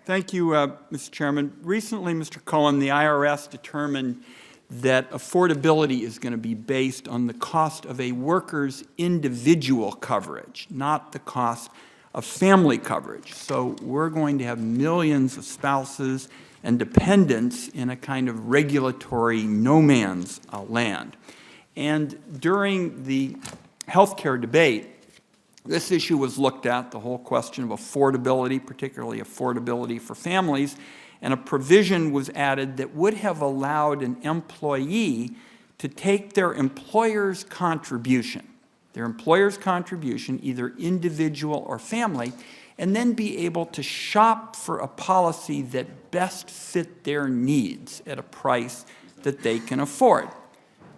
Thank you, Mr. Chairman. Recently, Mr. Cohen, the IRS determined that affordability is going to be based on the cost of a worker's individual coverage, not the cost of family coverage. So we're going to have millions of spouses and dependents in a kind of regulatory no man's land. And during the healthcare debate, this issue was looked at, the whole question of affordability, particularly affordability for families, and a provision was added that would have allowed an employee to take their employer's contribution, either individual or family, and then be able to shop for a policy that best fit their needs at a price that they can afford.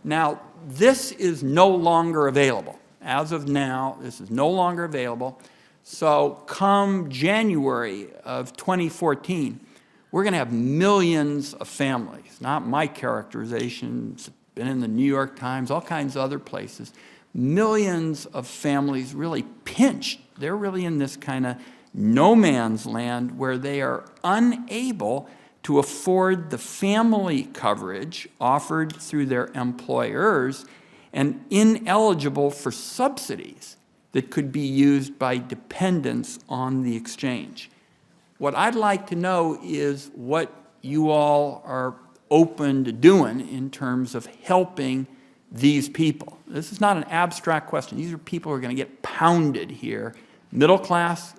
Now, this is no longer available. As of now, this is no longer available. So come January of 2014, we're going to have millions of families, not my characterization, it's been in the New York Times, all kinds of other places, millions of families really pinched. They're really in this kind of no man's land where they are unable to afford the family coverage offered through their employers and ineligible for subsidies that could be used by dependents on the exchange. What I'd like to know is what you all are open to doing in terms of helping these people. This is not an abstract question. These are people who are going to get pounded here, middle class,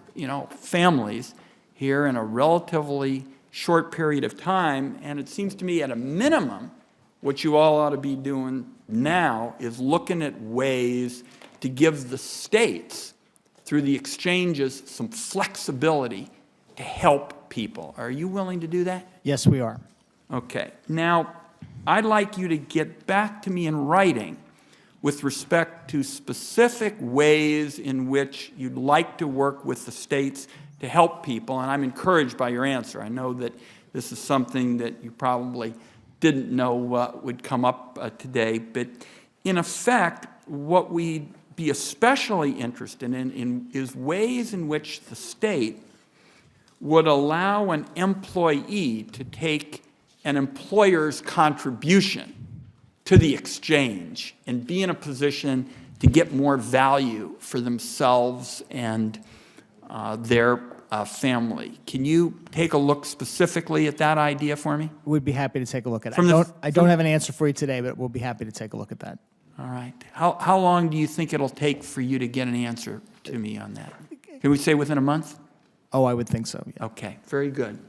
families here in a relatively short period of time, and it seems to me at a minimum what you all ought to be doing now is looking at ways to give the states, through the exchanges, some flexibility to help people. Are you willing to do that? Yes, we are. Okay. Now, I'd like you to get back to me in writing with respect to specific ways in which you'd like to work with the states to help people, and I'm encouraged by your answer. I know that this is something that you probably didn't know would come up today, but in effect, what we'd be especially interested in is ways in which the state would allow an employee to take an employer's contribution to the exchange and be in a position to get more value for themselves and their family. Can you take a look specifically at that idea for me? We'd be happy to take a look at it. I don't have an answer for you today, but we'll be happy to take a look at that. All right. How long do you think it'll take for you to get an answer to me on that? Can we say within a month? Oh, I would think so, yeah. Okay, very good.